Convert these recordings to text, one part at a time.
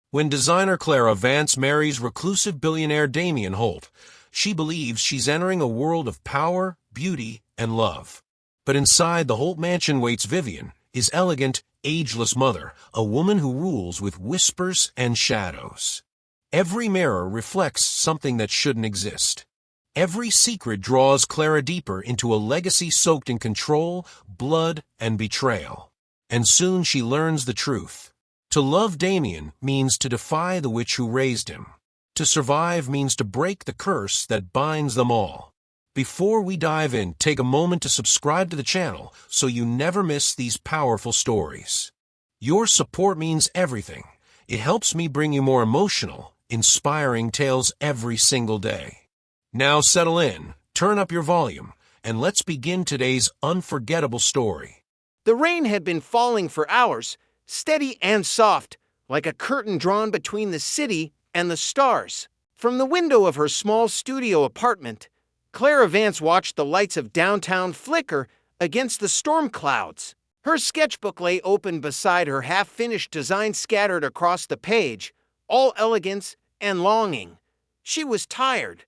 When designer Clara Vance marries reclusive billionaire Damien Holt, she believes she's entering a world of power, beauty, and love. But inside the Holt mansion waits Vivian, his elegant, ageless mother, a woman who rules with whispers and shadows. Every mirror reflects something that shouldn't exist. Every secret draws Clara deeper into a legacy soaked in control, blood, and betrayal. And soon she learns the truth. To love Damien means to defy the witch who raised him. To survive means to break the curse that binds them all. Before we dive in, take a moment to subscribe to the channel so you never miss these powerful stories. Your support means everything. It helps me bring you more emotional, inspiring tales every single day. Now settle in, turn up your volume, and let's begin today's unforgettable story. The rain had been falling for hours, steady and soft, like a curtain drawn between the city and the stars. From the window of her small studio apartment, Clara Vance watched the lights of downtown flicker against the storm clouds. Her sketchbook lay open beside her, half-finished design scattered across the page, all elegance and longing. She was tired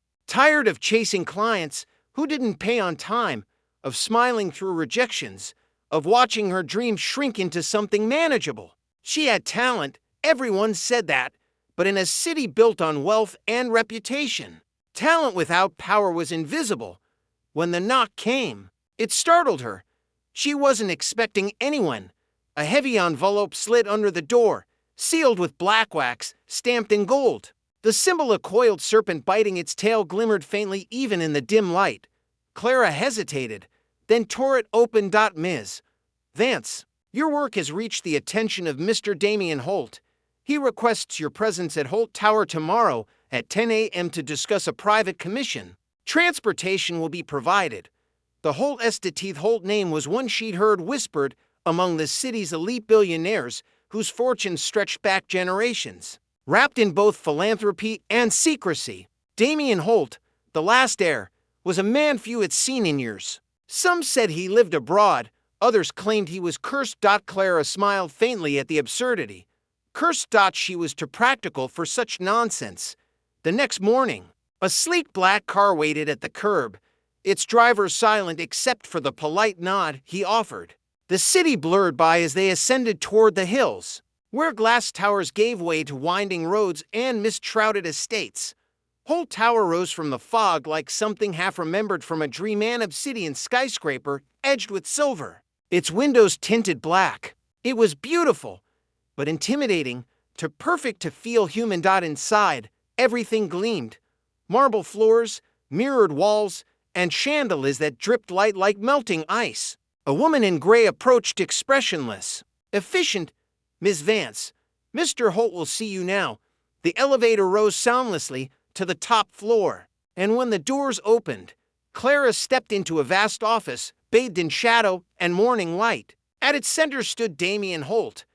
of chasing clients who didn't pay on time, of smiling through rejections, of watching her dreams shrink into something manageable. She had talent, everyone said that, but in a city built on wealth and reputation, talent without power was invisible. When the knock came, it startled her. She wasn't expecting anyone. A heavy envelope slid under the door, sealed with black wax, stamped in gold. The symbol, a coiled serpent biting its tail, glimmered faintly even in the dim light. Clara hesitated, then tore it open. Ms. Vance, your work has reached the attention of Mr. Damien Holt. He requests your presence at Holt Tower tomorrow at 10 a.m. to discuss a private commission. Transportation will be provided. The Holt Estate Holt name was one she'd heard whispered among the city's elite billionaires whose fortunes stretched back generations. Wrapped in both philanthropy and secrecy, Damien Holt, the last heir, was a man few had seen in years. Some said he lived abroad, others claimed he was cursed. Clara smiled faintly at the absurdity. Cursed. She was too practical for such nonsense. The next morning, a sleek black car waited at the curb, its driver silent except for the polite nod he offered. The city blurred by as they ascended toward the hills, where glass towers gave way to winding roads and mist-shrouded estates. Holt Tower rose from the fog like something half-remembered from a dream, an obsidian skyscraper edged with silver, its windows tinted black. It was beautiful, but intimidating, too perfect to feel human. Inside, everything gleamed. Marble floors, mirrored walls, and chandeliers that dripped light like melting ice. A woman in gray approached, expressionless. Efficient, Miss Vance. Mr. Holt will see you now. The elevator rose soundlessly to the top floor, and when the doors opened, Clara stepped into a vast office, bathed in shadow and morning light. At its center stood Damien Holt.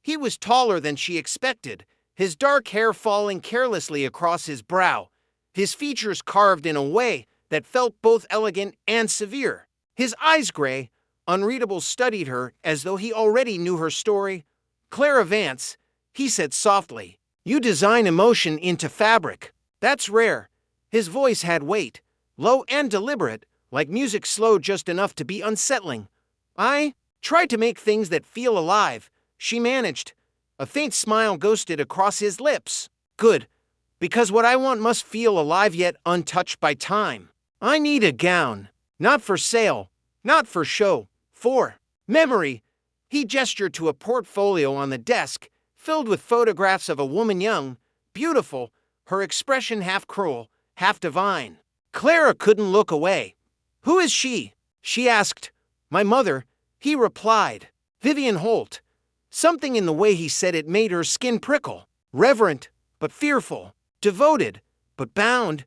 He was taller than she expected, his dark hair falling carelessly across his brow, his features carved in a way that felt both elegant and severe. His eyes, gray, unreadable, studied her as though he already knew her story. Clara Vance, he said softly, you design emotion into fabric. That's rare. His voice had weight, low and deliberate, like music slowed just enough to be unsettling. I try to make things that feel alive, she managed. A faint smile ghosted across his lips. Good, because what I want must feel alive yet untouched by time. I need a gown, not for sale, not for show, for memory. He gestured to a portfolio on the desk, filled with photographs of a woman young, beautiful, her expression half cruel, half divine. Clara couldn't look away. Who is she? She asked. My mother, he replied. Vivian Holt. Something in the way he said it made her skin prickle. Reverent, but fearful. Devoted, but bound.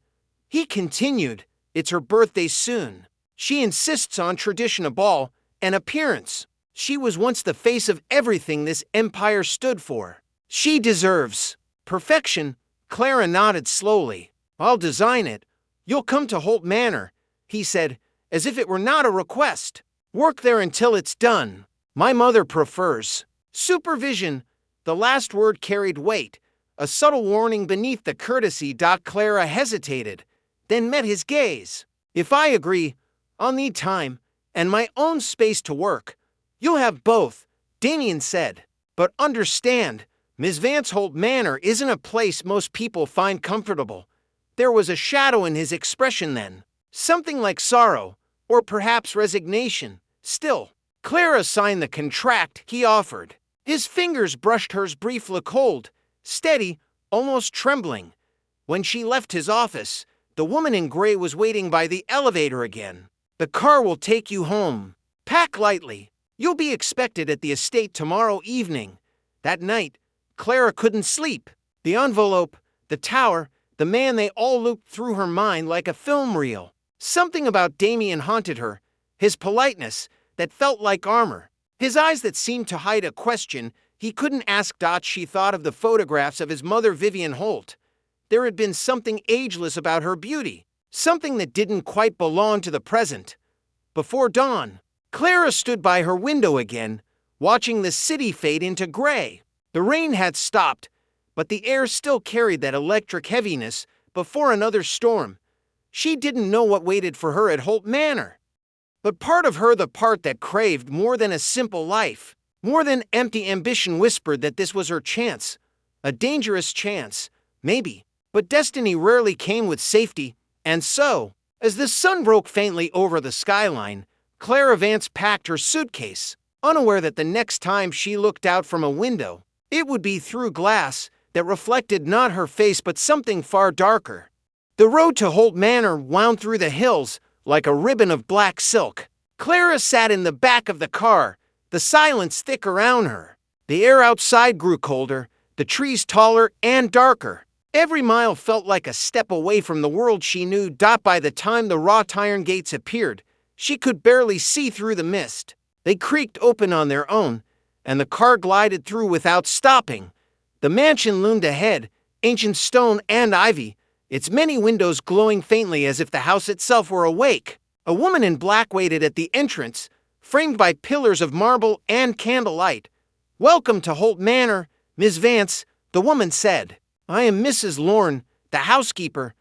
He continued. It's her birthday soon. She insists on tradition, a ball, and appearance. She was once the face of everything this empire stood for. She deserves perfection. Clara nodded slowly. I'll design it. You'll come to Holt Manor, he said, as if it were not a request. Work there until it's done. My mother prefers supervision. The last word carried weight, a subtle warning beneath the courtesy. Clara hesitated, then met his gaze. If I agree, I'll need time and my own space to work. You'll have both, Damien said. But understand, Miss Vance Holt Manor isn't a place most people find comfortable. There was a shadow in his expression then, something like sorrow, or perhaps resignation. Still, Clara signed the contract he offered. His fingers brushed hers, brief look cold, steady, almost trembling. When she left his office, the woman in gray was waiting by the elevator again. The car will take you home. Pack lightly. You'll be expected at the estate tomorrow evening. That night, Clara couldn't sleep. The envelope, the tower, the man, they all looped through her mind like a film reel. Something about Damien haunted her, his politeness that felt like armor, his eyes that seemed to hide a question he couldn't ask. She thought of the photographs of his mother, Vivian Holt. There had been something ageless about her beauty, something that didn't quite belong to the present. Before dawn, Clara stood by her window again, watching the city fade into gray. The rain had stopped, but the air still carried that electric heaviness before another storm. She didn't know what waited for her at Holt Manor. But part of her, the part that craved more than a simple life, more than empty ambition, whispered that this was her chance. A dangerous chance, maybe, but destiny rarely came with safety. And so, as the sun broke faintly over the skyline, Clara Vance packed her suitcase, unaware that the next time she looked out from a window, it would be through glass that reflected not her face but something far darker. The road to Holt Manor wound through the hills like a ribbon of black silk. Clara sat in the back of the car, the silence thick around her. The air outside grew colder, the trees taller and darker. Every mile felt like a step away from the world she knew. By the time the wrought iron gates appeared, she could barely see through the mist. They creaked open on their own, and the car glided through without stopping. The mansion loomed ahead, ancient stone and ivy, its many windows glowing faintly as if the house itself were awake. A woman in black waited at the entrance, framed by pillars of marble and candlelight. "Welcome to Holt Manor, Miss Vance," the woman said. "I am Mrs. Lorne, the housekeeper.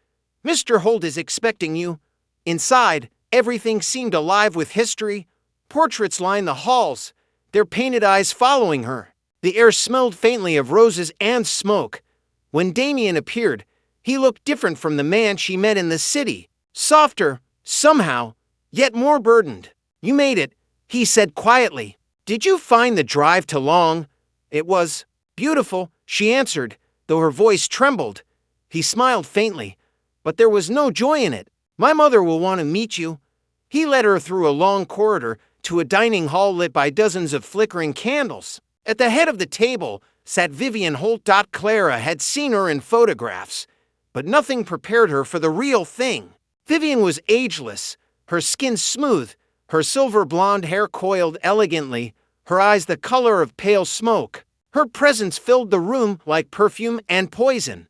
Mr. Holt is expecting you." Inside, everything seemed alive with history. Portraits lined the halls, their painted eyes following her. The air smelled faintly of roses and smoke. When Damien appeared, he looked different from the man she met in the city. Softer, somehow, yet more burdened. "You made it," he said quietly. "Did you find the drive too long?" "It was beautiful," she answered, though her voice trembled. He smiled faintly, but there was no joy in it. "My mother will want to meet you." He led her through a long corridor to a dining hall lit by dozens of flickering candles. At the head of the table sat Vivian Holt. Clara had seen her in photographs, but nothing prepared her for the real thing. Vivian was ageless, her skin smooth, her silver blonde hair coiled elegantly, her eyes the color of pale smoke. Her presence filled the room like perfume and poison.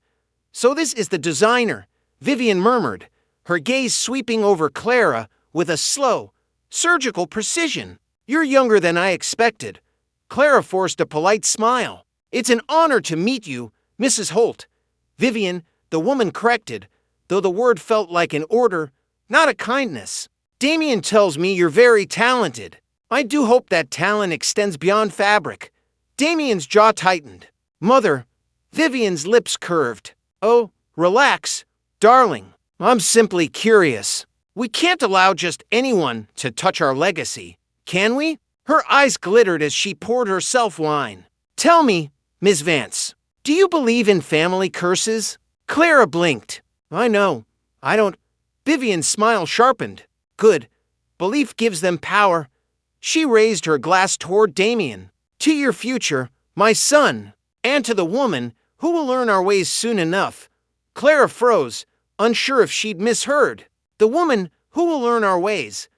"So this is the designer," Vivian murmured, her gaze sweeping over Clara with a slow, surgical precision. "You're younger than I expected." Clara forced a polite smile. "It's an honor to meet you, Mrs. Holt." "Vivian," the woman corrected, though the word felt like an order, not a kindness. "Damien tells me you're very talented. I do hope that talent extends beyond fabric." Damien's jaw tightened. "Mother," Vivian's lips curved. "Oh, relax, darling. I'm simply curious. We can't allow just anyone to touch our legacy, can we?" Her eyes glittered as she poured herself wine. "Tell me, Miss Vance, do you believe in family curses?" Clara blinked. "I know. I don't." Vivian's smile sharpened. "Good. Belief gives them power." She raised her glass toward Damien. "To your future, my son, and to the woman who will learn our ways soon enough." Clara froze, unsure if she'd misheard. "The woman who will learn our ways."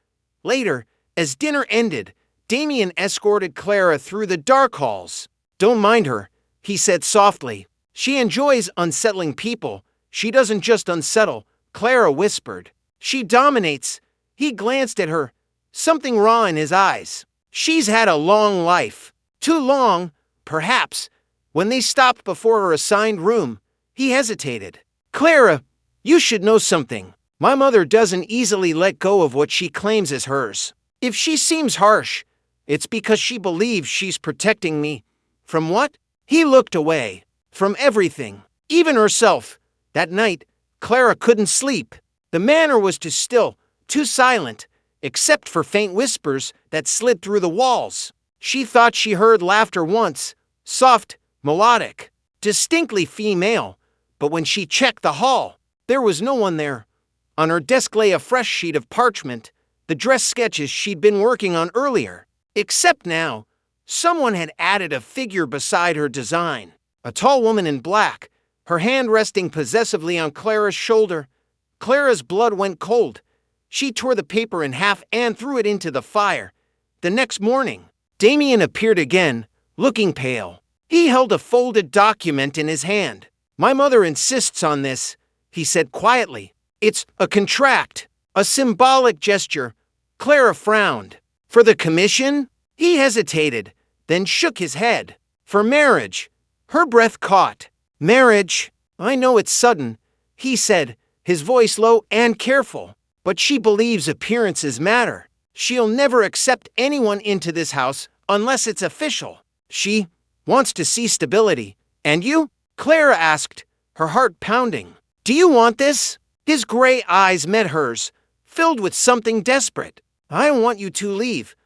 Later, as dinner ended, Damien escorted Clara through the dark halls. "Don't mind her," he said softly. "She enjoys unsettling people. She doesn't just unsettle," Clara whispered. "She dominates." He glanced at her, something raw in his eyes. "She's had a long life. Too long, perhaps." When they stopped before her assigned room, he hesitated. Clara, you should know something. My mother doesn't easily let go of what she claims as hers. If she seems harsh, it's because she believes she's protecting me. From what? He looked away. From everything. Even herself. That night, Clara couldn't sleep. The manor was too still, too silent, except for faint whispers that slid through the walls. She thought she heard laughter once, soft, melodic, distinctly female, but when she checked the hall, there was no one there. On her desk lay a fresh sheet of parchment, the dress sketches she'd been working on earlier. Except now, someone had added a figure beside her design. A tall woman in black, her hand resting possessively on Clara's shoulder. Clara's blood went cold. She tore the paper in half and threw it into the fire. The next morning, Damien appeared again, looking pale. He held a folded document in his hand. My mother insists on this, he said quietly. It's a contract, a symbolic gesture. Clara frowned. For the commission? He hesitated, then shook his head. For marriage. Her breath caught. Marriage? I know it's sudden, he said, his voice low and careful. But she believes appearances matter. She'll never accept anyone into this house unless it's official. She wants to see stability. And you? Clara asked, her heart pounding. Do you want this? His gray eyes met hers, filled with something desperate. I want you to leave.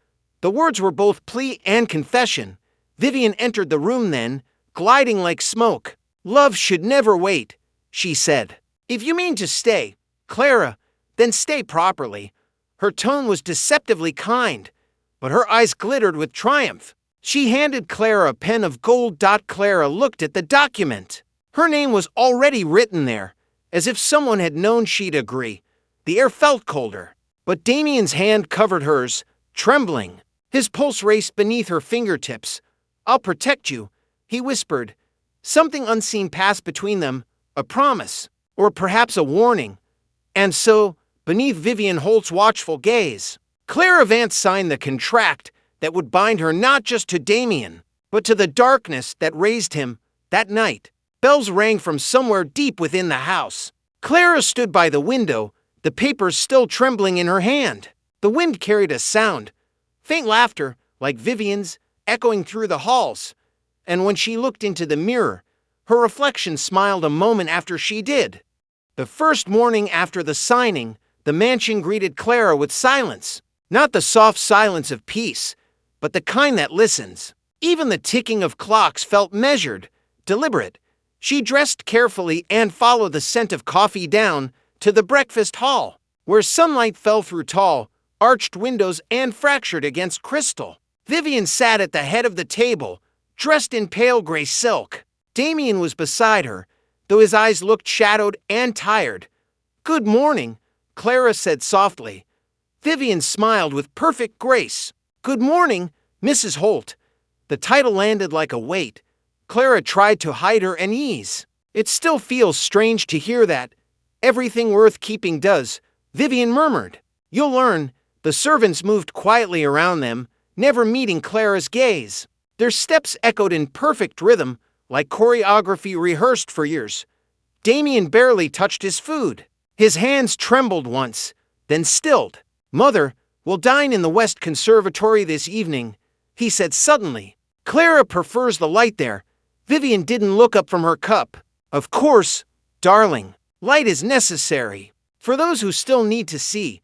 The words were both plea and confession. Vivian entered the room then, gliding like smoke. Love should never wait, she said. If you mean to stay, Clara, then stay properly. Her tone was deceptively kind, but her eyes glittered with triumph. She handed Clara a pen of gold. Clara looked at the document. Her name was already written there, as if someone had known she'd agree. The air felt colder, but Damien's hand covered hers, trembling. His pulse raced beneath her fingertips. I'll protect you, he whispered. Something unseen passed between them, a promise, or perhaps a warning. And so, beneath Vivian Holt's watchful gaze, Clara Vance signed the contract that would bind her not just to Damien, but to the darkness that raised him that night. Bells rang from somewhere deep within the house. Clara stood by the window, the papers still trembling in her hand. The wind carried a sound, faint laughter, like Vivian's, echoing through the halls. And when she looked into the mirror, her reflection smiled a moment after she did. The first morning after the signing, the mansion greeted Clara with silence. Not the soft silence of peace, but the kind that listens. Even the ticking of clocks felt measured, deliberate. She dressed carefully and followed the scent of coffee down to the breakfast hall, where sunlight fell through tall, arched windows and fractured against crystal. Vivian sat at the head of the table, dressed in pale gray silk. Damien was beside her, though his eyes looked shadowed and tired. Good morning, Clara said softly. Vivian smiled with perfect grace. Good morning, Mrs. Holt. The title landed like a weight. Clara tried to hide her unease. It still feels strange to hear that. Everything worth keeping does, Vivian murmured. You'll learn. The servants moved quietly around them, never meeting Clara's gaze. Their steps echoed in perfect rhythm, like choreography rehearsed for years. Damien barely touched his food. His hands trembled once, then stilled. Mother, we'll dine in the West Conservatory this evening, he said suddenly. Clara prefers the light there. Vivian didn't look up from her cup. Of course, darling, light is necessary. For those who still need to see.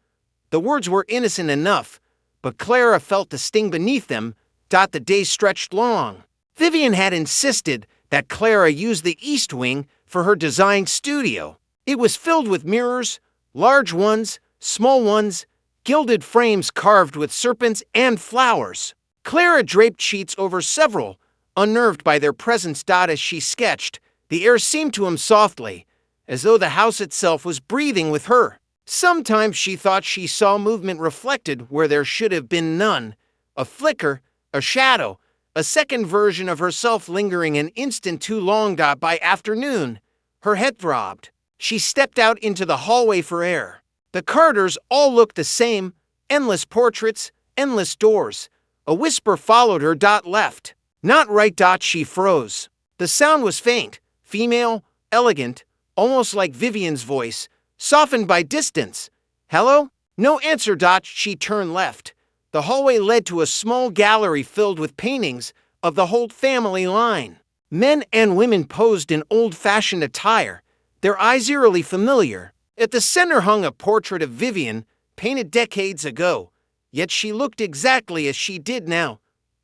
The words were innocent enough, but Clara felt the sting beneath them. The day stretched long. Vivian had insisted that Clara use the East Wing for her design studio. It was filled with mirrors, large ones, small ones, gilded frames carved with serpents and flowers. Clara draped sheets over several, unnerved by their presence. As she sketched, the air seemed to him softly, as though the house itself was breathing with her. Sometimes she thought she saw movement reflected where there should have been none, a flicker, a shadow, a second version of herself lingering an instant too long. By afternoon, her head throbbed. She stepped out into the hallway for air. The corridors all looked the same, endless portraits, endless doors. A whisper followed her. Left. Not right. She froze. The sound was faint, female, elegant, almost like Vivian's voice, softened by distance. Hello? No answer. She turned left. The hallway led to a small gallery filled with paintings of the Holt family line. Men and women posed in old-fashioned attire, their eyes eerily familiar. At the center hung a portrait of Vivian, painted decades ago, yet she looked exactly as she did now.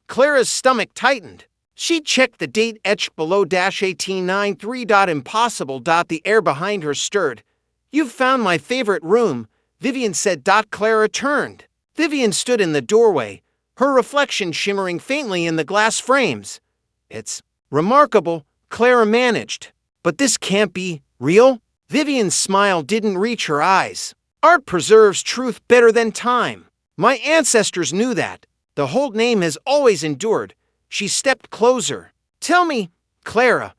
Clara's stomach tightened. She checked the date etched below -1893. Impossible. The air behind her stirred. You've found my favorite room, Vivian said. Clara turned. Vivian stood in the doorway, her reflection shimmering faintly in the glass frames. It's remarkable, Clara managed. But this can't be real? Vivian's smile didn't reach her eyes. Art preserves truth better than time. My ancestors knew that. The Holt name has always endured. She stepped closer. Tell me, Clara,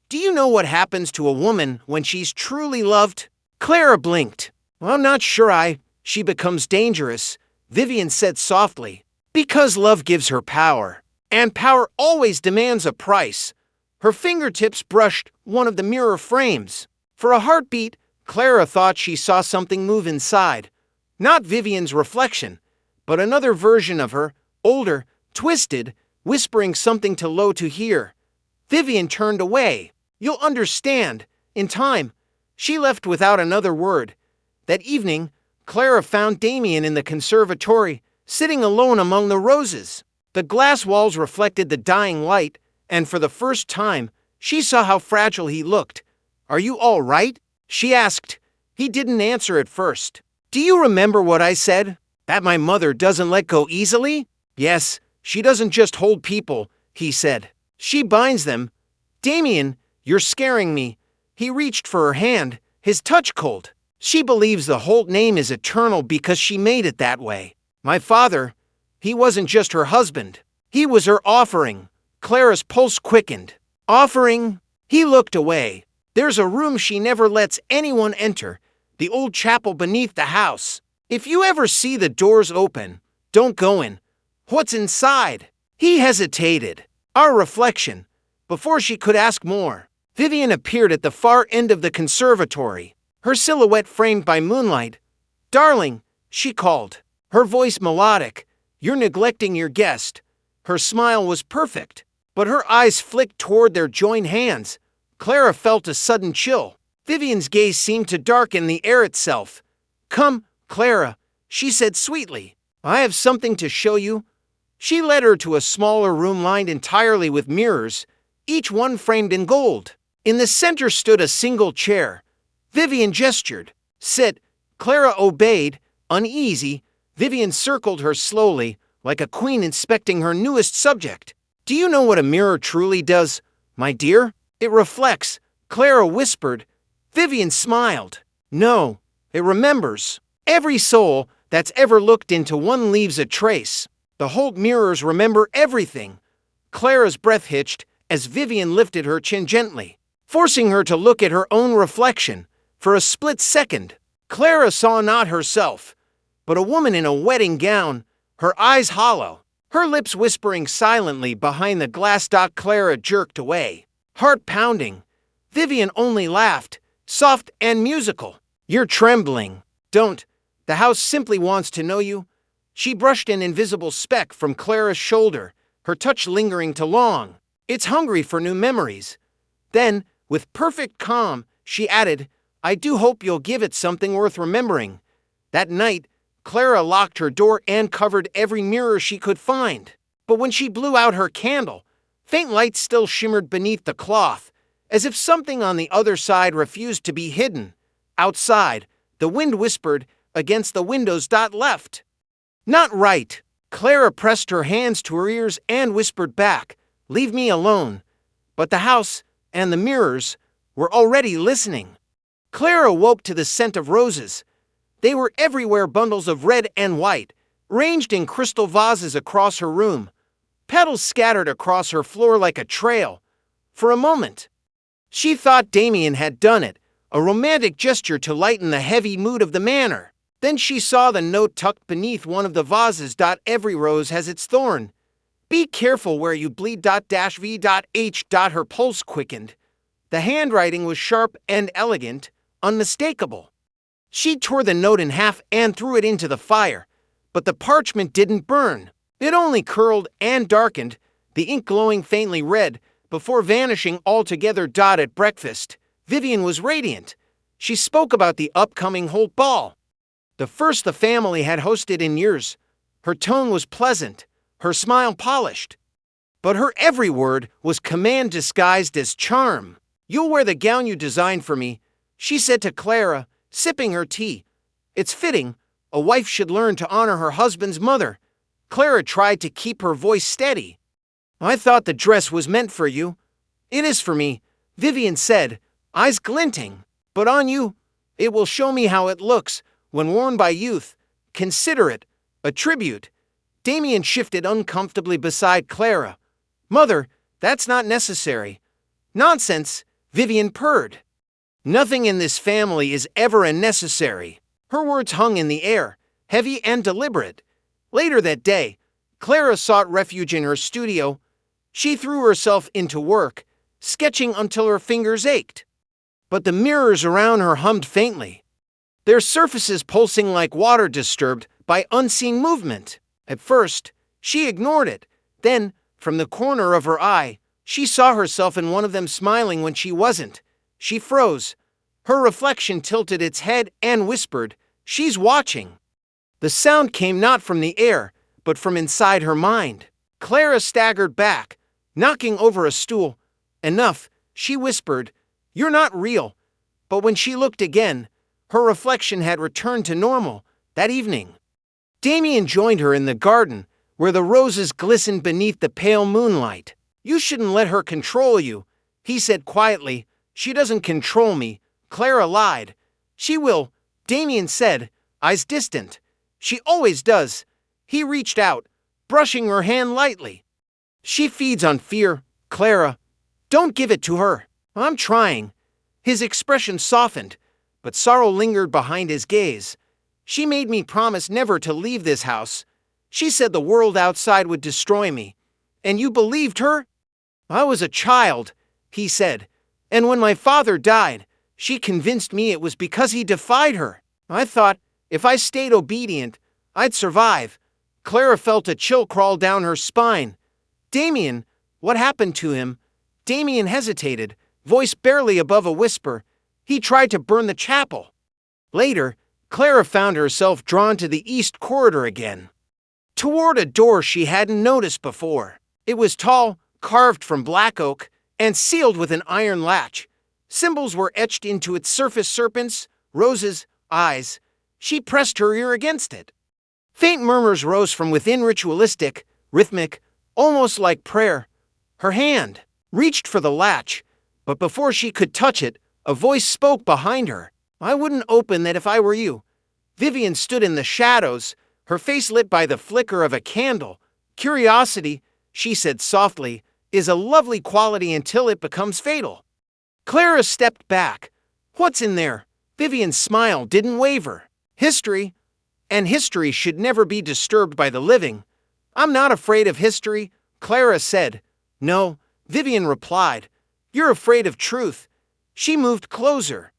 do you know what happens to a woman when she's truly loved? Clara blinked. Well, I'm not sure. She becomes dangerous, Vivian said softly. Because love gives her power. And power always demands a price. Her fingertips brushed one of the mirror frames. For a heartbeat, Clara thought she saw something move inside. Not Vivian's reflection, but another version of her, older, twisted, whispering something too low to hear. Vivian turned away. You'll understand. In time. She left without another word. That evening, Clara found Damien in the conservatory, sitting alone among the roses. The glass walls reflected the dying light, and for the first time, she saw how fragile he looked. Are you all right? She asked. He didn't answer at first. Do you remember what I said? That my mother doesn't let go easily? Yes, she doesn't just hold people, he said. She binds them. Damien, you're scaring me. He reached for her hand, his touch cold. She believes the Holt name is eternal because she made it that way. My father, he wasn't just her husband. He was her offering. Clara's pulse quickened. Offering? He looked away. There's a room she never lets anyone enter, the old chapel beneath the house. If you ever see the doors open, don't go in. What's inside? He hesitated. Our reflection. Before she could ask more, Vivian appeared at the far end of the conservatory, her silhouette framed by moonlight. Darling, she called, her voice melodic. You're neglecting your guest. Her smile was perfect, but her eyes flicked toward their joined hands. Clara felt a sudden chill. Vivian's gaze seemed to darken the air itself. Come, Clara, she said sweetly. I have something to show you. She led her to a smaller room lined entirely with mirrors, each one framed in gold. In the center stood a single chair. Vivian gestured. Sit. Clara obeyed, uneasy. Vivian circled her slowly, like a queen inspecting her newest subject. Do you know what a mirror truly does, my dear? It reflects, Clara whispered. Vivian smiled. No, it remembers. Every soul that's ever looked into one leaves a trace. The Holt mirrors remember everything. Clara's breath hitched as Vivian lifted her chin gently, forcing her to look at her own reflection. For a split second, Clara saw not herself, but a woman in a wedding gown, her eyes hollow, her lips whispering silently behind the glass. Clara jerked away, heart pounding. Vivian only laughed, soft and musical. You're trembling. Don't. The house simply wants to know you. She brushed an invisible speck from Clara's shoulder, her touch lingering too long. It's hungry for new memories. Then, with perfect calm, she added, I do hope you'll give it something worth remembering. That night, Clara locked her door and covered every mirror she could find. But when she blew out her candle, faint light still shimmered beneath the cloth, as if something on the other side refused to be hidden. Outside, the wind whispered against the windows. Left. Not right. Clara pressed her hands to her ears and whispered back, Leave me alone. But the house and the mirrors were already listening. Clara woke to the scent of roses. They were everywhere, bundles of red and white, ranged in crystal vases across her room, petals scattered across her floor like a trail. For a moment, she thought Damien had done it, a romantic gesture to lighten the heavy mood of the manor. Then she saw the note tucked beneath one of the vases. Every rose has its thorn. Be careful where you bleed. V.H. Her pulse quickened. The handwriting was sharp and elegant, unmistakable. She tore the note in half and threw it into the fire, but the parchment didn't burn. It only curled and darkened, the ink glowing faintly red, before vanishing altogether. At breakfast, Vivian was radiant. She spoke about the upcoming Holt ball, the first the family had hosted in years. Her tone was pleasant, her smile polished. But her every word was command disguised as charm. "You'll wear the gown you designed for me," she said to Clara, sipping her tea. "It's fitting. A wife should learn to honor her husband's mother." Clara tried to keep her voice steady. "I thought the dress was meant for you." "It is for me," Vivian said, eyes glinting. "But on you, it will show me how it looks when worn by youth. Consider it a tribute." Damien shifted uncomfortably beside Clara. "Mother, that's not necessary." "Nonsense," Vivian purred. "Nothing in this family is ever unnecessary." Her words hung in the air, heavy and deliberate. Later that day, Clara sought refuge in her studio. She threw herself into work, sketching until her fingers ached. But the mirrors around her hummed faintly, their surfaces pulsing like water disturbed by unseen movement. At first, she ignored it. Then, from the corner of her eye, she saw herself in one of them smiling when she wasn't. She froze. Her reflection tilted its head and whispered, "She's watching." The sound came not from the air, but from inside her mind. Clara staggered back, knocking over a stool. "Enough," she whispered. "You're not real." But when she looked again, her reflection had returned to normal. That evening, Damien joined her in the garden, where the roses glistened beneath the pale moonlight. "You shouldn't let her control you," he said quietly. "She doesn't control me," Clara lied. "She will," Damien said, eyes distant. "She always does." He reached out, brushing her hand lightly. "She feeds on fear, Clara. Don't give it to her." "I'm trying." His expression softened, but sorrow lingered behind his gaze. "She made me promise never to leave this house. She said the world outside would destroy me. And you believed her?" "I was a child," he said. "And when my father died, she convinced me it was because he defied her. I thought, if I stayed obedient, I'd survive." Clara felt a chill crawl down her spine. "Damien, what happened to him?" Damien hesitated, voice barely above a whisper. "He tried to burn the chapel." Later, Clara found herself drawn to the east corridor again, toward a door she hadn't noticed before. It was tall, carved from black oak, and sealed with an iron latch. Symbols were etched into its surface: serpents, roses, eyes. She pressed her ear against it. Faint murmurs rose from within, ritualistic, rhythmic, almost like prayer. Her hand reached for the latch, but before she could touch it, a voice spoke behind her. "I wouldn't open that if I were you." Vivian stood in the shadows, her face lit by the flicker of a candle. "Curiosity," she said softly, "is a lovely quality until it becomes fatal." Clara stepped back. "What's in there?" Vivian's smile didn't waver. "History. And history should never be disturbed by the living." "I'm not afraid of history," Clara said. "No," Vivian replied. "You're afraid of truth." She moved closer,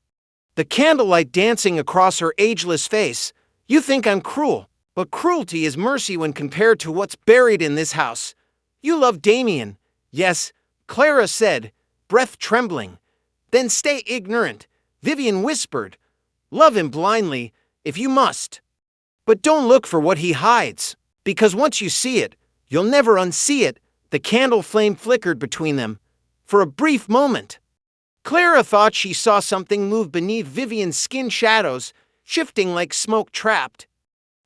the candlelight dancing across her ageless face. "You think I'm cruel, but cruelty is mercy when compared to what's buried in this house." "You love Damien." "Yes," Clara said, breath trembling. "Then stay ignorant," Vivian whispered. "Love him blindly, if you must. But don't look for what he hides, because once you see it, you'll never unsee it." The candle flame flickered between them. For a brief moment, Clara thought she saw something move beneath Vivian's skin, shadows, shifting like smoke trapped.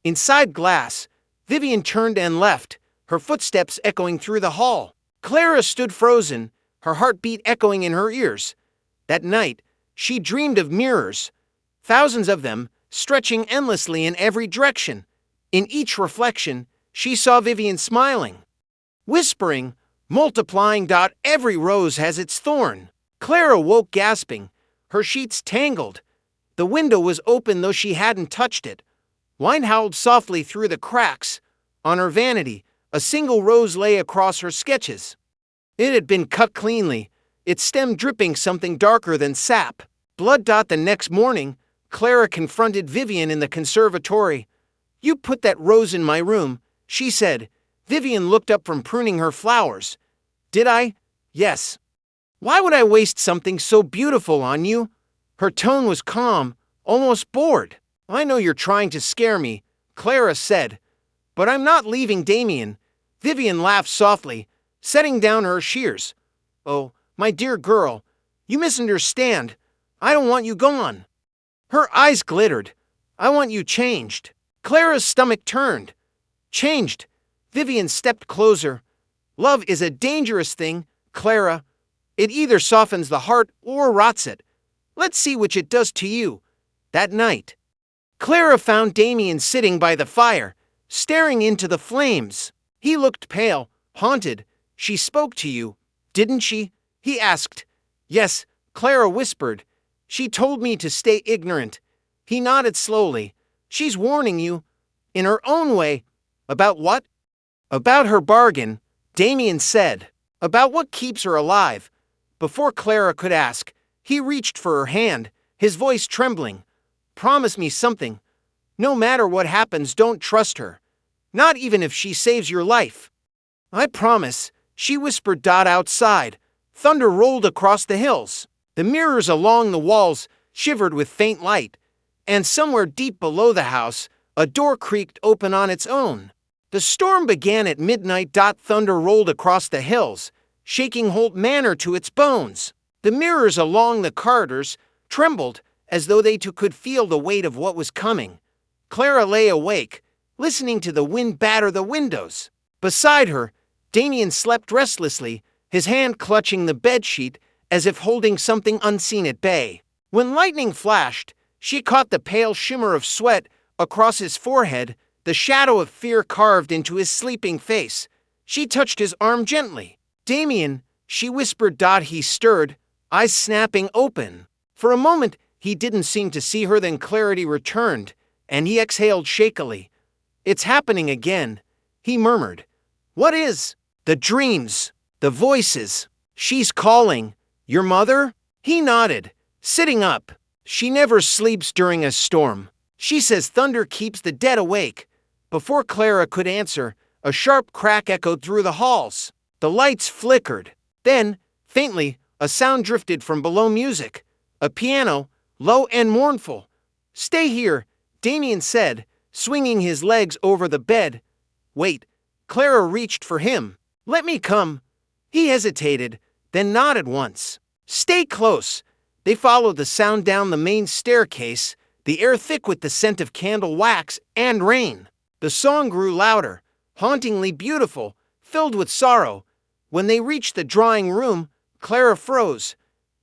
Inside glass, Vivian turned and left, her footsteps echoing through the hall. Clara stood frozen, her heartbeat echoing in her ears. That night, she dreamed of mirrors, thousands of them, stretching endlessly in every direction. In each reflection, she saw Vivian smiling, whispering, multiplying. "Every rose has its thorn." Clara woke gasping, her sheets tangled. The window was open though she hadn't touched it. Wind howled softly through the cracks. On her vanity, A single rose lay across her sketches. It had been cut cleanly, its stem dripping something darker than sap. Blood. The next morning, Clara confronted Vivian in the conservatory. "You put that rose in my room," she said. Vivian looked up from pruning her flowers. "Did I?" "Yes." "Why would I waste something so beautiful on you?" Her tone was calm, almost bored. "I know you're trying to scare me," Clara said. "But I'm not leaving Damien." Vivian laughed softly, setting down her shears. "Oh, my dear girl, you misunderstand. I don't want you gone." Her eyes glittered. "I want you changed." Clara's stomach turned. "Changed?" Vivian stepped closer. "Love is a dangerous thing, Clara. It either softens the heart or rots it. Let's see which it does to you." That night, Clara found Damien sitting by the fire, staring into the flames. He looked pale, haunted. "She spoke to you, didn't she?" he asked. "Yes," Clara whispered. "She told me to stay ignorant." He nodded slowly. "She's warning you, in her own way." "About what?" "About her bargain," Damien said. "About what keeps her alive." Before Clara could ask, he reached for her hand, his voice trembling. "Promise me something. No matter what happens, don't trust her. Not even if she saves your life." "I promise," she whispered. Outside, thunder rolled across the hills. The mirrors along the walls shivered with faint light, and somewhere deep below the house, a door creaked open on its own. The storm began at midnight. Thunder rolled across the hills, shaking Holt Manor to its bones. The mirrors along the corridors trembled as though they too could feel the weight of what was coming. Clara lay awake, listening to the wind batter the windows. Beside her, Damien slept restlessly, his hand clutching the bedsheet as if holding something unseen at bay. When lightning flashed, she caught the pale shimmer of sweat across his forehead, the shadow of fear carved into his sleeping face. She touched his arm gently. "Damien," she whispered. He stirred, eyes snapping open. For a moment, he didn't seem to see her. Then clarity returned, and he exhaled shakily. "It's happening again," he murmured. "What is?" "The dreams, the voices. She's calling." "Your mother?" He nodded, sitting up. "She never sleeps during a storm. She says thunder keeps the dead awake." Before Clara could answer, a sharp crack echoed through the halls. The lights flickered. Then, faintly, a sound drifted from below. Music. A piano, low and mournful. "Stay here," Damien said, swinging his legs over the bed. "Wait." Clara reached for him. "Let me come." He hesitated, then nodded once. "Stay close." They followed the sound down the main staircase, the air thick with the scent of candle wax and rain. The song grew louder, hauntingly beautiful, filled with sorrow. When they reached the drawing room, Clara froze.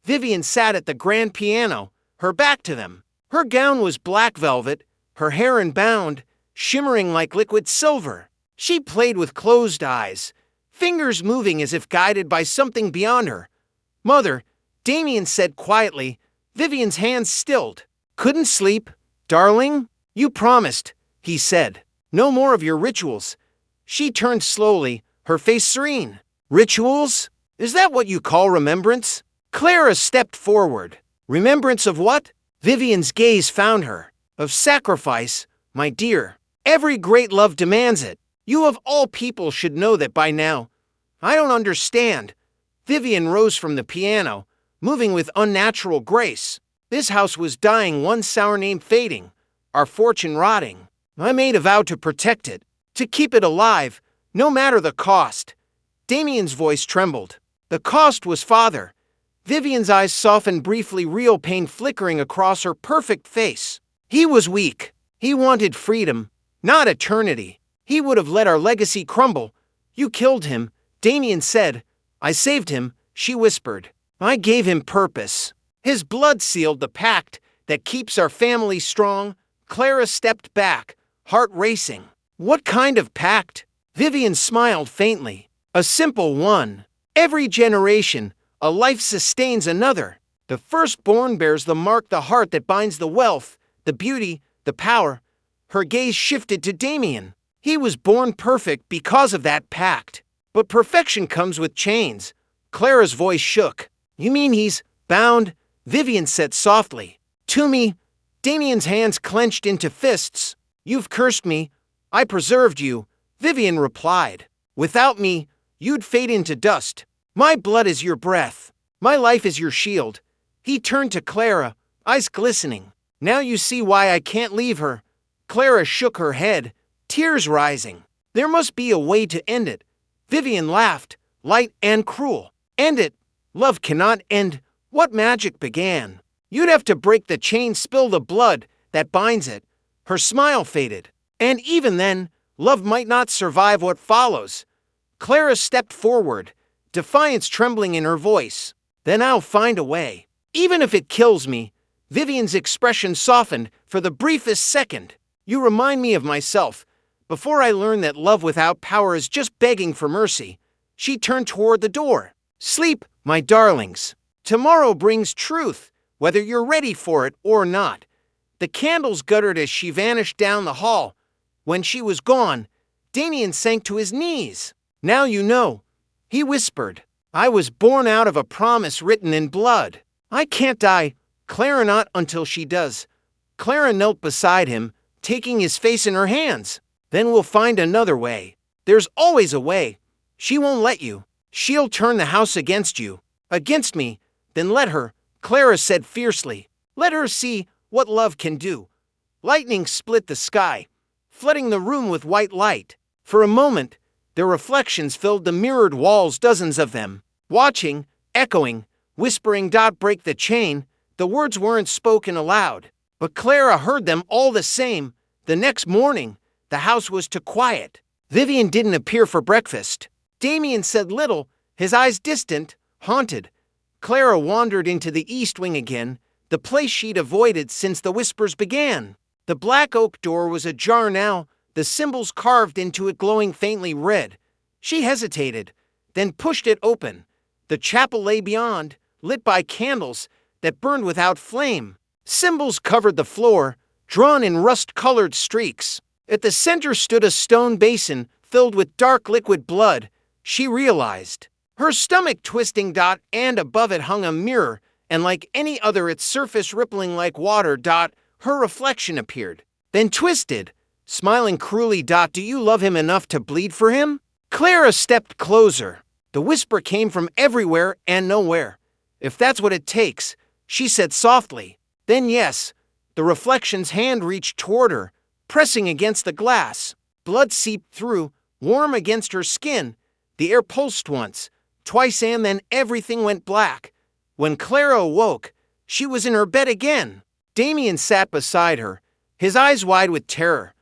Vivian sat at the grand piano, her back to them. Her gown was black velvet, her hair unbound, shimmering like liquid silver. She played with closed eyes, fingers moving as if guided by something beyond her. "Mother," Damien said quietly. Vivian's hands stilled. "Couldn't sleep, darling?" "You promised," he said. "No more of your rituals." She turned slowly, her face serene. "Rituals? Is that what you call remembrance?" Clara stepped forward. "Remembrance of what?" Vivian's gaze found her. "Of sacrifice, my dear. Every great love demands it. You of all people should know that by now." "I don't understand." Vivian rose from the piano, moving with unnatural grace. "This house was dying, one sour name fading, our fortune rotting. I made a vow to protect it, to keep it alive, no matter the cost." Damien's voice trembled. "The cost was father." Vivian's eyes softened briefly, real pain flickering across her perfect face. "He was weak. He wanted freedom, not eternity. He would have let our legacy crumble." "You killed him," Damien said. "I saved him," she whispered. "I gave him purpose. His blood sealed the pact that keeps our family strong." Clara stepped back, heart racing. "What kind of pact?" Vivian smiled faintly. "A simple one. Every generation, a life sustains another. The firstborn bears the mark, the heart that binds the wealth, the beauty, the power." Her gaze shifted to Damien. He was born perfect because of that pact. But perfection comes with chains. Clara's voice shook. You mean he's bound? Vivian said softly. To me. Damien's hands clenched into fists. You've cursed me. I preserved you. Vivian replied. Without me, you'd fade into dust. My blood is your breath. My life is your shield. He turned to Clara, eyes glistening. Now you see why I can't leave her. Clara shook her head, tears rising. There must be a way to end it. Vivian laughed, light and cruel. End it. Love cannot end what magic began. You'd have to break the chain, spill the blood that binds it. Her smile faded. And even then, love might not survive what follows. Clara stepped forward, defiance trembling in her voice. Then I'll find a way. Even if it kills me. Vivian's expression softened for the briefest second. You remind me of myself. Before I learned that love without power is just begging for mercy. She turned toward the door. Sleep, my darlings. Tomorrow brings truth, whether you're ready for it or not. The candles guttered as she vanished down the hall. When she was gone, Damien sank to his knees. Now you know, he whispered. I was born out of a promise written in blood. I can't die, Clara not until she does. Clara knelt beside him, taking his face in her hands. Then we'll find another way. There's always a way. She won't let you. She'll turn the house against you. Against me. Then let her, Clara said fiercely. Let her see what love can do. Lightning split the sky, flooding the room with white light. For a moment, their reflections filled the mirrored walls, dozens of them. Watching, echoing, whispering. Break the chain. The words weren't spoken aloud, but Clara heard them all the same. The next morning, the house was too quiet. Vivian didn't appear for breakfast. Damien said little, his eyes distant, haunted. Clara wandered into the east wing again, the place she'd avoided since the whispers began. The black oak door was ajar now, the symbols carved into it glowing faintly red. She hesitated, then pushed it open. The chapel lay beyond, lit by candles that burned without flame. Symbols covered the floor, drawn in rust-colored streaks. At the center stood a stone basin filled with dark liquid blood. She realized. Her stomach twisting. And above it hung a mirror, and like any other, its surface rippling like water. Her reflection appeared, then twisted, smiling cruelly. Do you love him enough to bleed for him? Clara stepped closer. The whisper came from everywhere and nowhere. If that's what it takes, she said softly. Then yes. The reflection's hand reached toward her, pressing against the glass. Blood seeped through, warm against her skin. The air pulsed once, twice, and then everything went black. When Clara awoke, she was in her bed again. Damien sat beside her, his eyes wide with terror.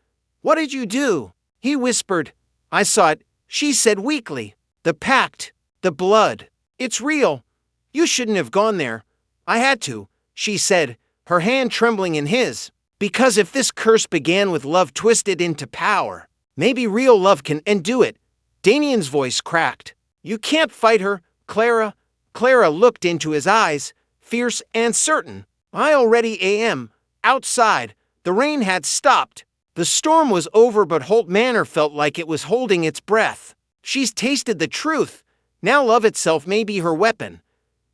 What did you do? He whispered. I saw it, she said weakly. The pact, the blood. It's real. You shouldn't have gone there. I had to, she said, her hand trembling in his. Because if this curse began with love twisted into power, maybe real love can undo it. Damien's voice cracked. You can't fight her, Clara. Clara looked into his eyes, fierce and certain. I already am. Outside, the rain had stopped. The storm was over, but Holt Manor felt like it was holding its breath. She's tasted the truth. Now love itself may be her weapon.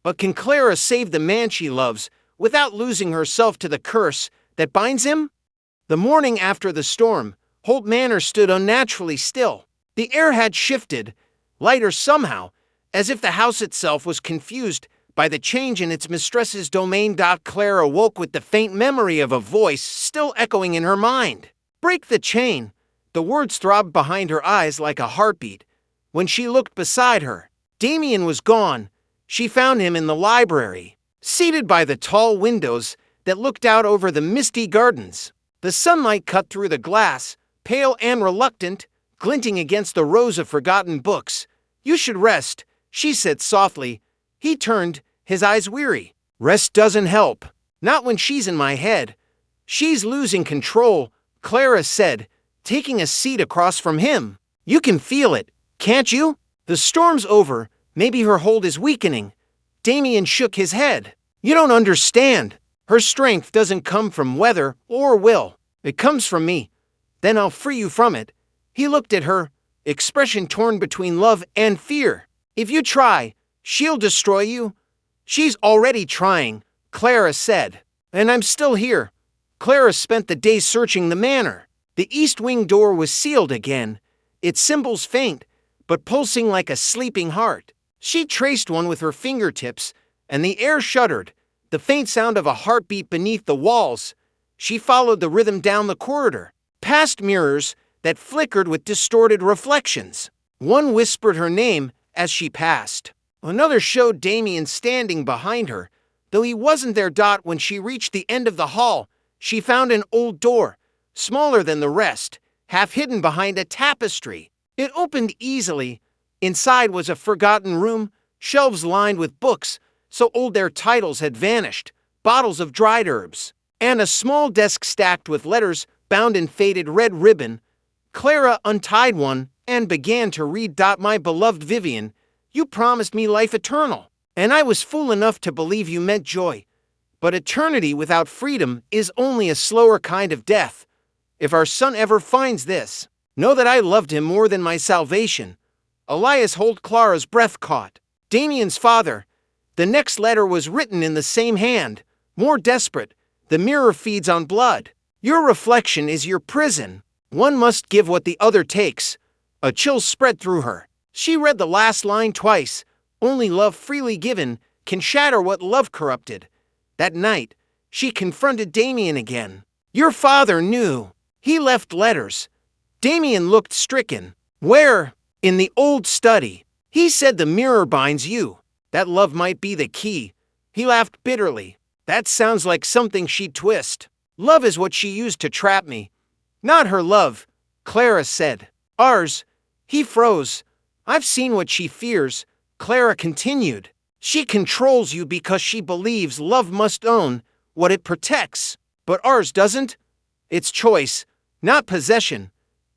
But can Clara save the man she loves without losing herself to the curse that binds him? The morning after the storm, Holt Manor stood unnaturally still. The air had shifted, lighter somehow, as if the house itself was confused by the change in its mistress's domain. Clara woke with the faint memory of a voice still echoing in her mind. Break the chain. The words throbbed behind her eyes like a heartbeat. When she looked beside her, Damien was gone. She found him in the library, seated by the tall windows that looked out over the misty gardens. The sunlight cut through the glass, pale and reluctant, glinting against the rows of forgotten books. You should rest, she said softly. He turned, his eyes weary. Rest doesn't help. Not when she's in my head. She's losing control, Clara said, taking a seat across from him. You can feel it, can't you? The storm's over. Maybe her hold is weakening. Damien shook his head. You don't understand. Her strength doesn't come from weather or will. It comes from me. Then I'll free you from it. He looked at her, expression torn between love and fear. If you try, she'll destroy you. She's already trying, Clara said. And I'm still here. Clara spent the day searching the manor. The east wing door was sealed again, its symbols faint, but pulsing like a sleeping heart. She traced one with her fingertips, and the air shuddered, the faint sound of a heartbeat beneath the walls. She followed the rhythm down the corridor, past mirrors that flickered with distorted reflections. One whispered her name as she passed. Another showed Damien standing behind her, though he wasn't there. When she reached the end of the hall, she found an old door, smaller than the rest, half hidden behind a tapestry. It opened easily. Inside was a forgotten room, shelves lined with books, so old their titles had vanished, bottles of dried herbs, and a small desk stacked with letters bound in faded red ribbon. Clara untied one and began to read. My beloved Vivian, you promised me life eternal, and I was fool enough to believe you meant joy. But eternity without freedom is only a slower kind of death. If our son ever finds this, know that I loved him more than my salvation. Elias Holt. Clara's breath caught. Damien's father. The next letter was written in the same hand, more desperate. The mirror feeds on blood. Your reflection is your prison. One must give what the other takes. A chill spread through her. She read the last line twice. Only love freely given can shatter what love corrupted. That night, she confronted Damien again. Your father knew. He left letters. Damien looked stricken. Where? In the old study. He said the mirror binds you. That love might be the key. He laughed bitterly. That sounds like something she'd twist. Love is what she used to trap me. Not her love, Clara said. Ours. He froze. I've seen what she fears, Clara continued. She controls you because she believes love must own what it protects. But ours doesn't. It's choice, not possession.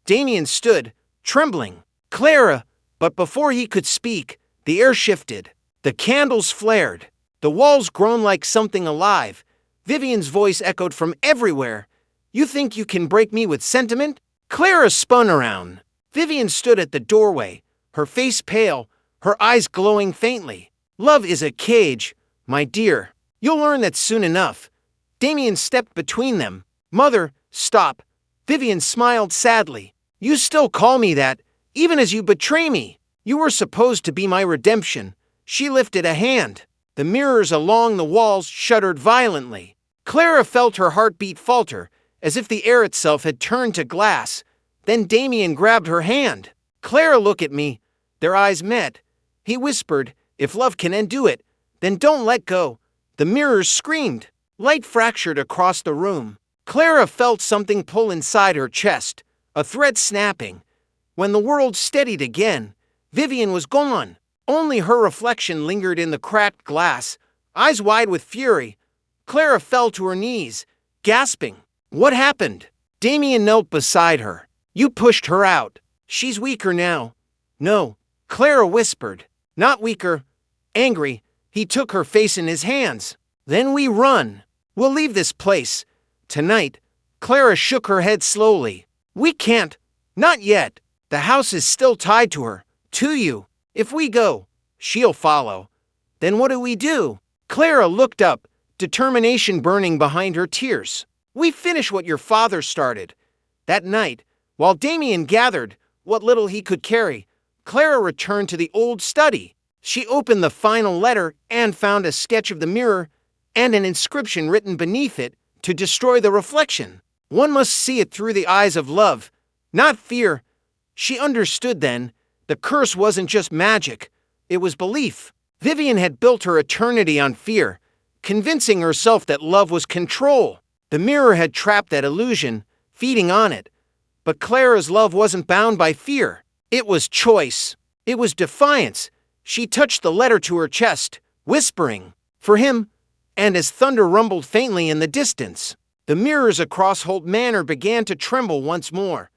Damien stood, trembling. Clara, but before he could speak, the air shifted. The candles flared. The walls groaned like something alive. Vivian's voice echoed from everywhere. You think you can break me with sentiment? Clara spun around. Vivian stood at the doorway, her face pale, her eyes glowing faintly. Love is a cage, my dear. You'll learn that soon enough. Damien stepped between them. Mother, stop. Vivian smiled sadly. You still call me that, even as you betray me. You were supposed to be my redemption. She lifted a hand. The mirrors along the walls shuddered violently. Clara felt her heartbeat falter, as if the air itself had turned to glass. Then Damien grabbed her hand. Clara, look at me. Their eyes met. He whispered, if love can undo it, then don't let go. The mirrors screamed. Light fractured across the room. Clara felt something pull inside her chest, a thread snapping. When the world steadied again, Vivian was gone. Only her reflection lingered in the cracked glass, eyes wide with fury. Clara fell to her knees, gasping. What happened? Damien knelt beside her. You pushed her out. She's weaker now. No, Clara whispered. Not weaker. Angry, he took her face in his hands. Then we run. We'll leave this place. Tonight. Clara shook her head slowly. We can't. Not yet. The house is still tied to her. To you. If we go, she'll follow. Then what do we do? Clara looked up, determination burning behind her tears. We finish what your father started. That night, while Damien gathered what little he could carry, Clara returned to the old study. She opened the final letter and found a sketch of the mirror and an inscription written beneath it to destroy the reflection. One must see it through the eyes of love, not fear. She understood then. The curse wasn't just magic, it was belief. Vivian had built her eternity on fear, convincing herself that love was control. The mirror had trapped that illusion, feeding on it. But Clara's love wasn't bound by fear. It was choice. It was defiance. She touched the letter to her chest, whispering, for him, and as thunder rumbled faintly in the distance, the mirrors across Holt Manor began to tremble once more.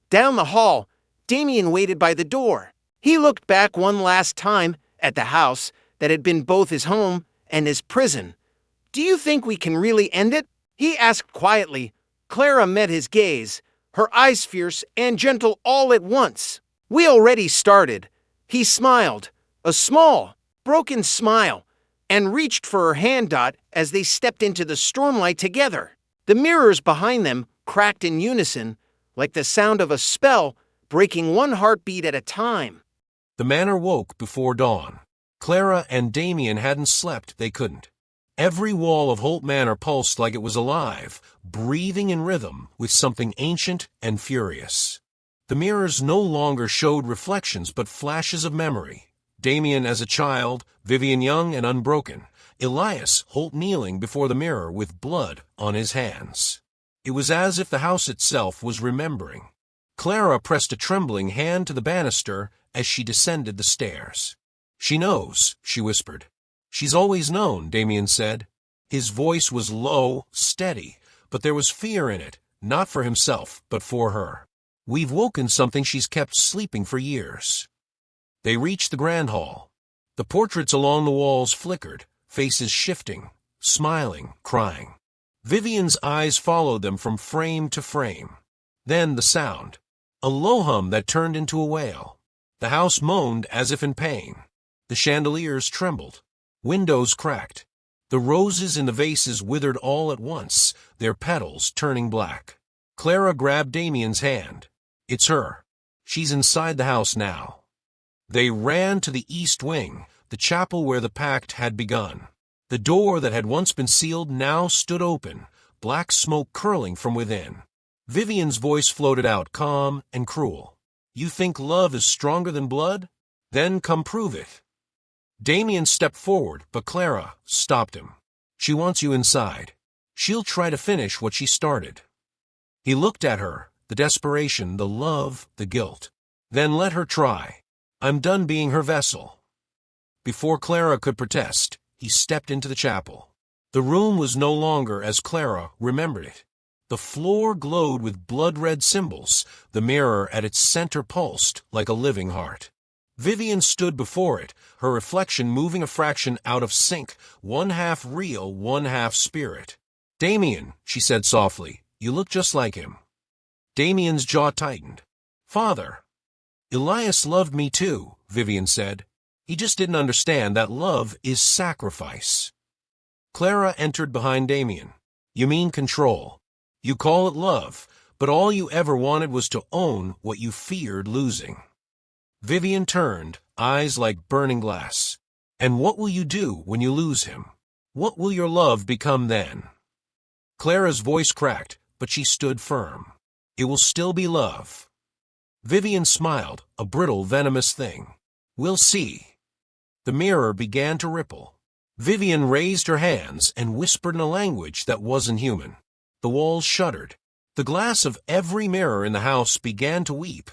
Down the hall, Damien waited by the door. He looked back one last time at the house that had been both his home and his prison. Do you think we can really end it? He asked quietly. Clara met his gaze, her eyes fierce and gentle all at once. We already started. He smiled, a small, broken smile, and reached for her hand. As they stepped into the stormlight together. The mirrors behind them cracked in unison, like the sound of a spell breaking one heartbeat at a time. The manor woke before dawn. Clara and Damien hadn't slept, they couldn't. Every wall of Holt Manor pulsed like it was alive, breathing in rhythm with something ancient and furious. The mirrors no longer showed reflections but flashes of memory. Damien as a child, Vivian young and unbroken, Elias Holt kneeling before the mirror with blood on his hands. It was as if the house itself was remembering. Clara pressed a trembling hand to the banister as she descended the stairs. "She knows," she whispered. "She's always known," Damien said. His voice was low, steady, but there was fear in it, not for himself, but for her. "We've woken something she's kept sleeping for years." They reached the grand hall. The portraits along the walls flickered, faces shifting, smiling, crying. Vivian's eyes followed them from frame to frame. Then the sound. A low hum that turned into a wail. The house moaned as if in pain. The chandeliers trembled. Windows cracked. The roses in the vases withered all at once, their petals turning black. Clara grabbed Damien's hand. "It's her. She's inside the house now." They ran to the east wing, the chapel where the pact had begun. The door that had once been sealed now stood open, black smoke curling from within. Vivian's voice floated out, calm and cruel. "You think love is stronger than blood? Then come prove it." Damien stepped forward, but Clara stopped him. "She wants you inside. She'll try to finish what she started." He looked at her, the desperation, the love, the guilt. "Then let her try. I'm done being her vessel." Before Clara could protest, he stepped into the chapel. The room was no longer as Clara remembered it. The floor glowed with blood-red symbols. The mirror at its center pulsed like a living heart. Vivian stood before it, her reflection moving a fraction out of sync, one half real, one half spirit. "Damien," she said softly, "you look just like him." Damien's jaw tightened. "Father." "Elias loved me too," Vivian said. "He just didn't understand that love is sacrifice." Clara entered behind Damien. "You mean control. You call it love, but all you ever wanted was to own what you feared losing." Vivian turned, eyes like burning glass. "And what will you do when you lose him? What will your love become then?" Clara's voice cracked, but she stood firm. "It will still be love." Vivian smiled, a brittle, venomous thing. "We'll see." The mirror began to ripple. Vivian raised her hands and whispered in a language that wasn't human. The walls shuddered. The glass of every mirror in the house began to weep,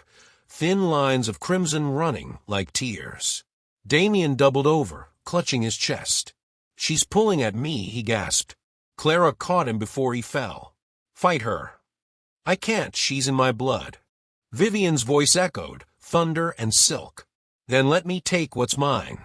thin lines of crimson running like tears. Damien doubled over, clutching his chest. "She's pulling at me," he gasped. Clara caught him before he fell. "Fight her." "I can't, she's in my blood." Vivian's voice echoed, thunder and silk. "Then let me take what's mine."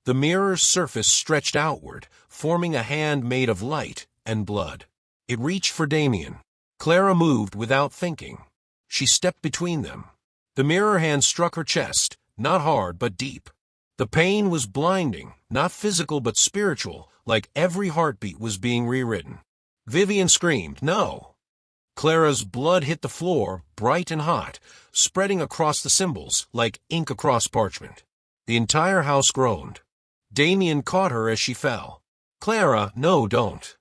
The mirror's surface stretched outward, forming a hand made of light and blood. It reached for Damien. Clara moved without thinking. She stepped between them. The mirror hand struck her chest, not hard but deep. The pain was blinding, not physical but spiritual, like every heartbeat was being rewritten. Vivian screamed, "No!" Clara's blood hit the floor, bright and hot, spreading across the symbols like ink across parchment. The entire house groaned. Damien caught her as she fell. "Clara, no, don't."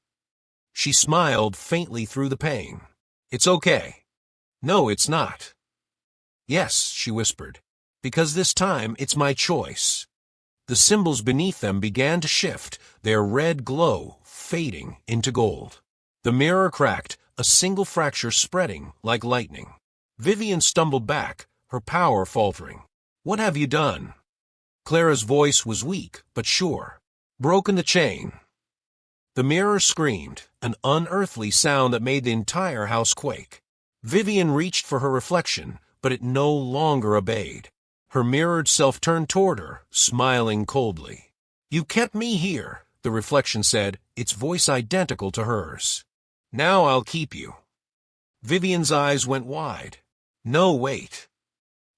She smiled faintly through the pain. "It's okay." "No, it's not." "Yes," she whispered, "because this time it's my choice." The symbols beneath them began to shift, their red glow fading into gold. The mirror cracked, a single fracture spreading like lightning. Vivian stumbled back, her power faltering. "What have you done?" Clara's voice was weak but sure. "Broken the chain." The mirror screamed, an unearthly sound that made the entire house quake. Vivian reached for her reflection, but it no longer obeyed. Her mirrored self turned toward her, smiling coldly. "You kept me here," the reflection said, its voice identical to hers. "Now I'll keep you." Vivian's eyes went wide. No, wait.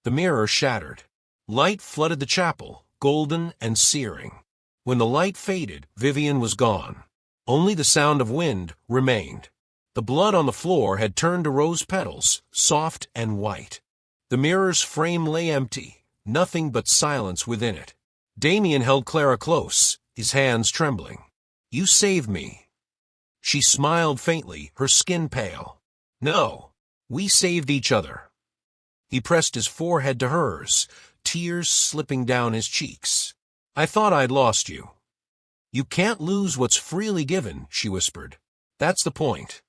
The mirror shattered. Light flooded the chapel, golden and searing. When the light faded, Vivian was gone. Only the sound of wind remained. The blood on the floor had turned to rose petals, soft and white. The mirror's frame lay empty, nothing but silence within it. Damien held Clara close, his hands trembling. You saved me. She smiled faintly, her skin pale. No, we saved each other. He pressed his forehead to hers, tears slipping down his cheeks. I thought I'd lost you. You can't lose what's freely given, she whispered. That's the point.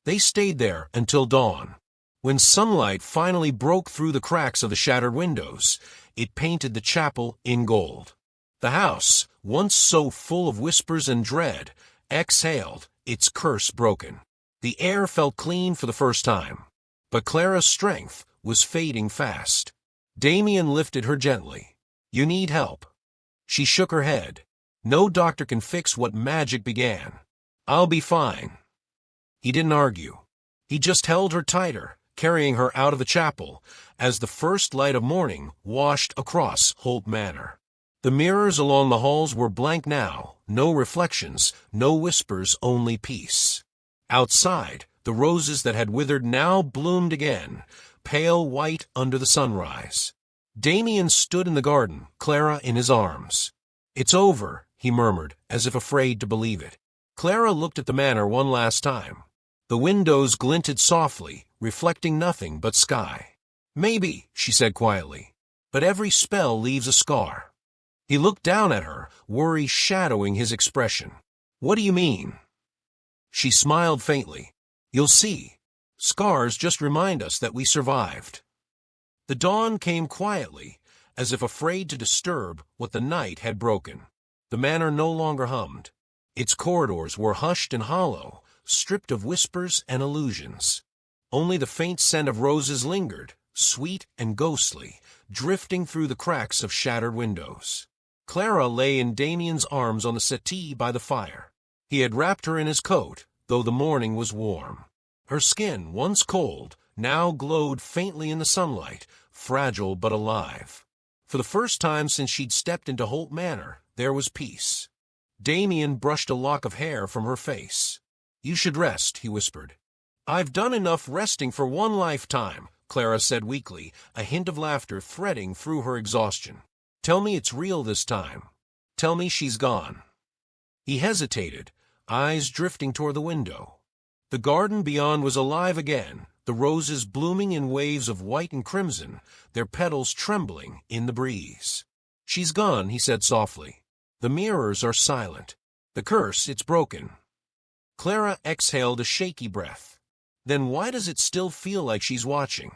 They stayed there until dawn. When sunlight finally broke through the cracks of the shattered windows, it painted the chapel in gold. The house, once so full of whispers and dread, exhaled, its curse broken. The air felt clean for the first time. But Clara's strength was fading fast. Damien lifted her gently. You need help. She shook her head. No doctor can fix what magic began. I'll be fine. He didn't argue. He just held her tighter, carrying her out of the chapel, as the first light of morning washed across Holt Manor. The mirrors along the halls were blank now, no reflections, no whispers, only peace. Outside, the roses that had withered now bloomed again, pale white under the sunrise. Damien stood in the garden, Clara in his arms. It's over, he murmured, as if afraid to believe it. Clara looked at the manor one last time. The windows glinted softly, reflecting nothing but sky. Maybe, she said quietly, but every spell leaves a scar. He looked down at her, worry shadowing his expression. What do you mean? She smiled faintly. You'll see. Scars just remind us that we survived. The dawn came quietly, as if afraid to disturb what the night had broken. The manor no longer hummed. Its corridors were hushed and hollow, stripped of whispers and illusions. Only the faint scent of roses lingered, sweet and ghostly, drifting through the cracks of shattered windows. Clara lay in Damien's arms on the settee by the fire. He had wrapped her in his coat, though the morning was warm. Her skin, once cold, now glowed faintly in the sunlight, fragile but alive. For the first time since she'd stepped into Holt Manor, there was peace. Damien brushed a lock of hair from her face. You should rest, he whispered. I've done enough resting for one lifetime, Clara said weakly, a hint of laughter threading through her exhaustion. Tell me it's real this time. Tell me she's gone. He hesitated, eyes drifting toward the window. The garden beyond was alive again, the roses blooming in waves of white and crimson, their petals trembling in the breeze. She's gone, he said softly. The mirrors are silent. The curse, it's broken. Clara exhaled a shaky breath. Then why does it still feel like she's watching?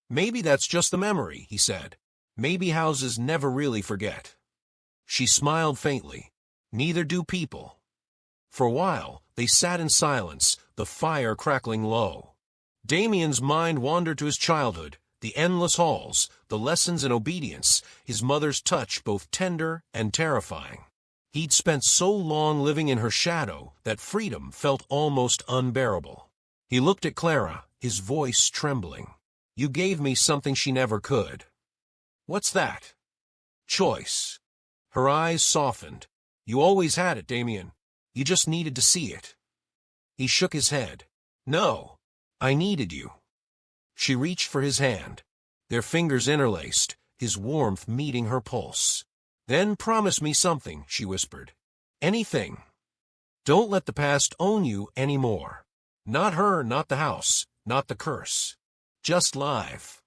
Maybe that's just the memory, he said. Maybe houses never really forget. She smiled faintly. Neither do people. For a while, they sat in silence, the fire crackling low. Damien's mind wandered to his childhood, the endless halls, the lessons in obedience, his mother's touch both tender and terrifying. He'd spent so long living in her shadow that freedom felt almost unbearable. He looked at Clara, his voice trembling. You gave me something she never could. What's that? Choice. Her eyes softened. You always had it, Damien. You just needed to see it. He shook his head. No, I needed you. She reached for his hand. Their fingers interlaced, his warmth meeting her pulse. Then promise me something, she whispered. Anything. Don't let the past own you anymore. Not her, not the house, not the curse. Just live.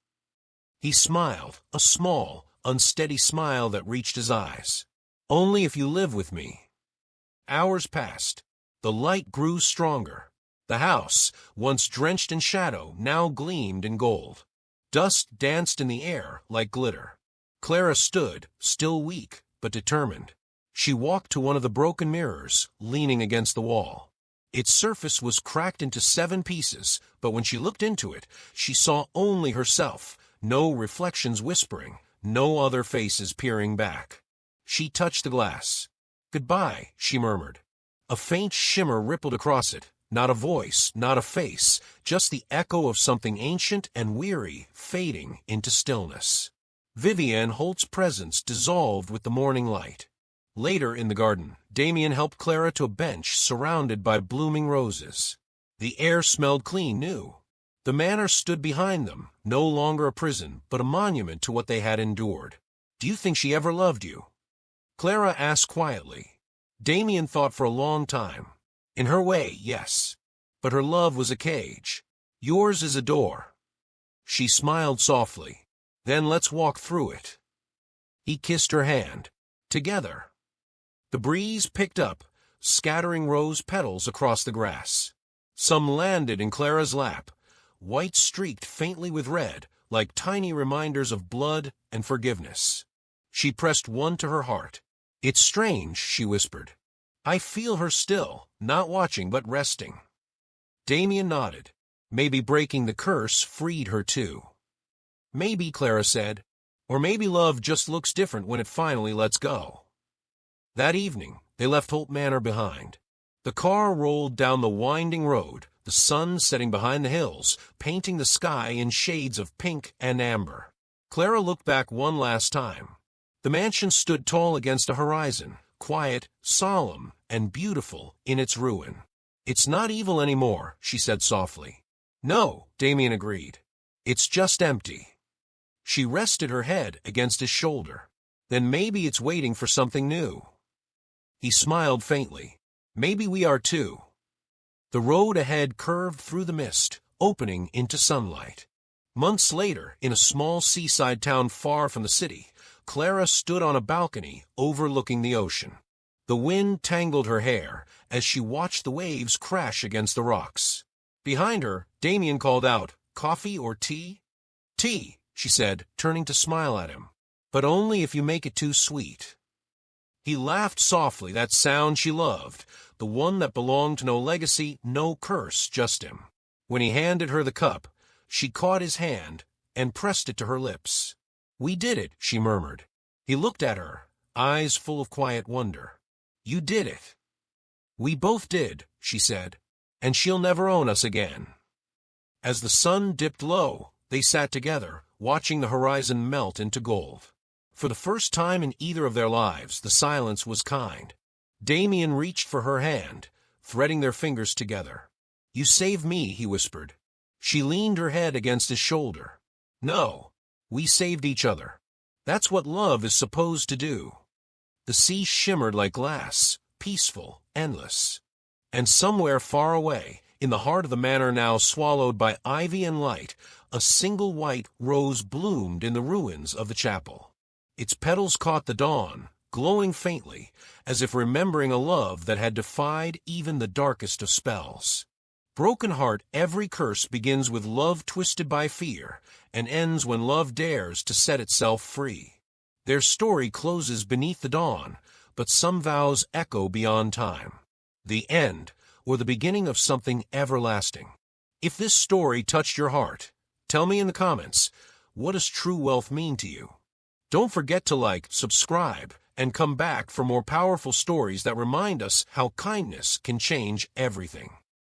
He smiled, a small, unsteady smile that reached his eyes. Only if you live with me. Hours passed. The light grew stronger. The house, once drenched in shadow, now gleamed in gold. Dust danced in the air like glitter. Clara stood, still weak, but determined. She walked to one of the broken mirrors, leaning against the wall. Its surface was cracked into 7 pieces, but when she looked into it, she saw only herself, no reflections whispering, no other faces peering back. She touched the glass. Goodbye, she murmured. A faint shimmer rippled across it, Not a voice, not a face, just the echo of something ancient and weary fading into stillness. Vivienne Holt's presence dissolved with the morning light. Later in the garden, Damien helped Clara to a bench surrounded by blooming roses. The air smelled clean, new. The manor stood behind them, no longer a prison, but a monument to what they had endured. "Do you think she ever loved you?" Clara asked quietly. Damien thought for a long time. In her way, yes. But her love was a cage. Yours is a door. She smiled softly. "Then let's walk through it." He kissed her hand. Together. The breeze picked up, scattering rose petals across the grass. Some landed in Clara's lap, white streaked faintly with red, like tiny reminders of blood and forgiveness. She pressed one to her heart. "It's strange," she whispered. "I feel her still, not watching but resting." Damien nodded. Maybe breaking the curse freed her too. "Maybe," Clara said. "Or maybe love just looks different when it finally lets go." That evening, they left Holt Manor behind. The car rolled down the winding road, the sun setting behind the hills, painting the sky in shades of pink and amber. Clara looked back one last time. The mansion stood tall against a horizon, quiet, solemn, and beautiful in its ruin. "It's not evil anymore," she said softly. "No," Damien agreed. "It's just empty." She rested her head against his shoulder. "Then maybe it's waiting for something new." He smiled faintly. "Maybe we are too." The road ahead curved through the mist, opening into sunlight. Months later, in a small seaside town far from the city, Clara stood on a balcony overlooking the ocean. The wind tangled her hair as she watched the waves crash against the rocks. Behind her, Damien called out, "Coffee or tea?" "Tea," she said, turning to smile at him. "But only if you make it too sweet." He laughed softly, that sound she loved, the one that belonged to no legacy, no curse, just him. When he handed her the cup, she caught his hand and pressed it to her lips. "We did it," she murmured. He looked at her, eyes full of quiet wonder. "You did it." "We both did," she said, "and she'll never own us again." As the sun dipped low, they sat together, watching the horizon melt into gold. For the first time in either of their lives, the silence was kind. Damien reached for her hand, threading their fingers together. "You saved me," he whispered. She leaned her head against his shoulder. "No, we saved each other. That's what love is supposed to do." The sea shimmered like glass, peaceful, endless. And somewhere far away, in the heart of the manor now swallowed by ivy and light, a single white rose bloomed in the ruins of the chapel. Its petals caught the dawn, glowing faintly, as if remembering a love that had defied even the darkest of spells. Broken heart, every curse begins with love twisted by fear, and ends when love dares to set itself free. Their story closes beneath the dawn, but some vows echo beyond time. The end, or the beginning of something everlasting. If this story touched your heart, tell me in the comments, what does true wealth mean to you? Don't forget to like, subscribe, and come back for more powerful stories that remind us how kindness can change everything.